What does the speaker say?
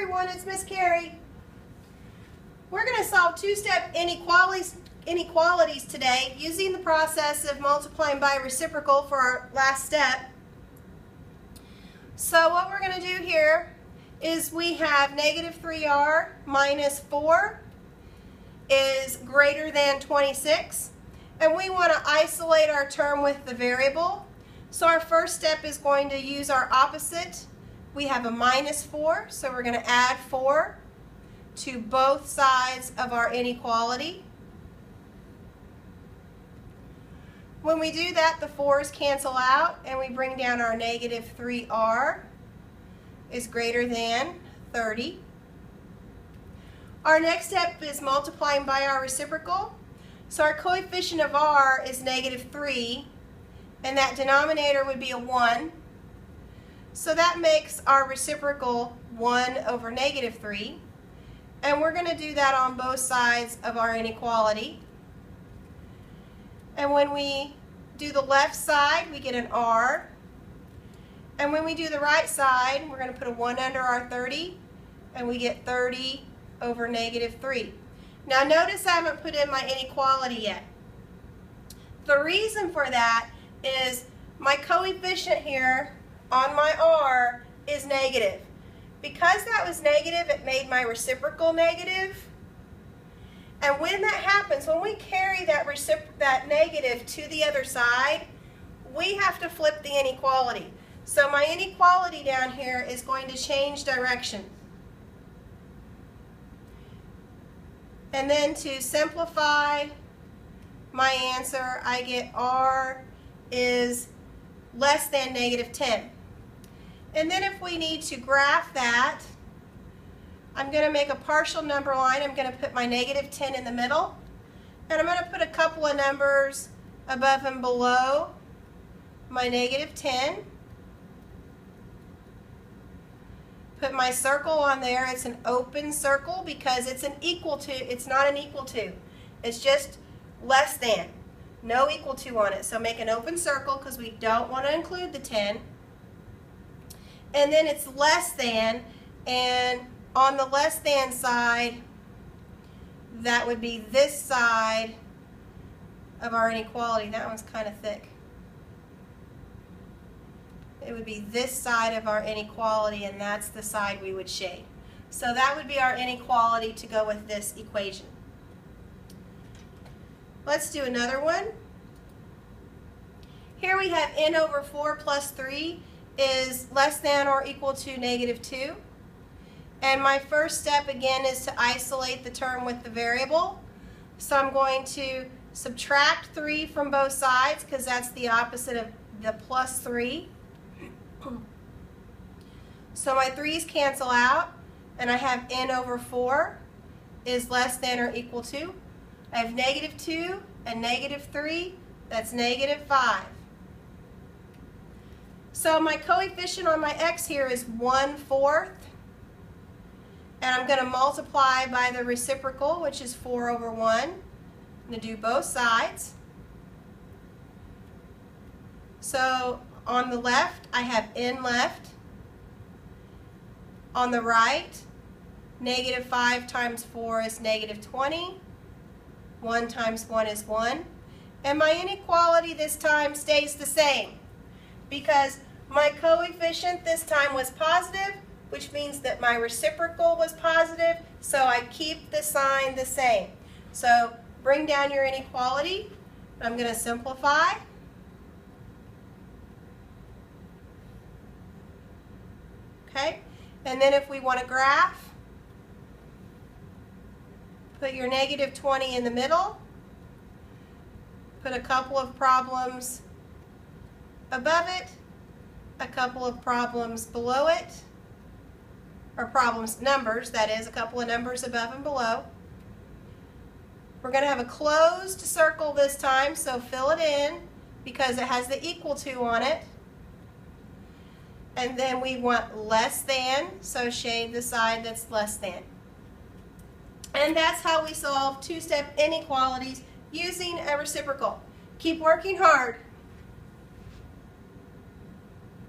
everyone, it's Miss Carrie. We're going to solve two-step inequalities today using the process of multiplying by reciprocal for our last step. So what we're going to do here is we have negative 3r minus 4 is greater than 26, and we want to isolate our term with the variable. So our first step is going to use our opposite. We have a minus 4, so we're going to add 4 to both sides of our inequality. When we do that, the 4's cancel out, and we bring down our negative 3r is greater than 30. Our next step is multiplying by our reciprocal. So our coefficient of r is negative 3, and that denominator would be a 1. So that makes our reciprocal 1 over negative 3. And we're going to do that on both sides of our inequality. And when we do the left side, we get an r. And when we do the right side, we're going to put a 1 under our 30, and we get 30 over negative 3. Now notice I haven't put in my inequality yet. The reason for that is my coefficient here on my r is negative. Because that was negative, it made my reciprocal negative. And when that happens, when we carry that negative to the other side, we have to flip the inequality. So my inequality down here is going to change direction. And then to simplify my answer, I get r is less than negative 10. And then if we need to graph that, I'm going to make a partial number line. I'm going to put my negative 10 in the middle. And I'm going to put a couple of numbers above and below my negative 10. Put my circle on there. It's an open circle because it's an equal to. It's not an equal to. It's just less than. No equal to on it. So make an open circle because we don't want to include the 10. And then it's less than, and on the less than side, that would be this side of our inequality. That one's kind of thick. It would be this side of our inequality, and that's the side we would shade. So that would be our inequality to go with this equation. Let's do another one. Here we have n over 4 plus 3 is less than or equal to negative 2. And my first step again is to isolate the term with the variable. So I'm going to subtract 3 from both sides because that's the opposite of the plus 3. So my 3's cancel out, and I have n over 4 is less than or equal to. I have negative 2 and negative 3, that's negative 5. So my coefficient on my x here is 1/4, and I'm going to multiply by the reciprocal, which is 4 over 1. I'm going to do both sides. So on the left, I have n left. On the right, negative 5 times 4 is negative 20. 1 times 1 is 1. And my inequality this time stays the same because my coefficient this time was positive, which means that my reciprocal was positive, so I keep the sign the same. So bring down your inequality. I'm going to simplify. Okay, and then if we want to graph, put your negative 20 in the middle, put a couple of problems above it, a couple of problems below it, or numbers, that is, a couple of numbers above and below. We're going to have a closed circle this time, so fill it in because it has the equal to on it. And then we want less than, so shade the side that's less than. And that's how we solve two-step inequalities using a reciprocal. Keep working hard.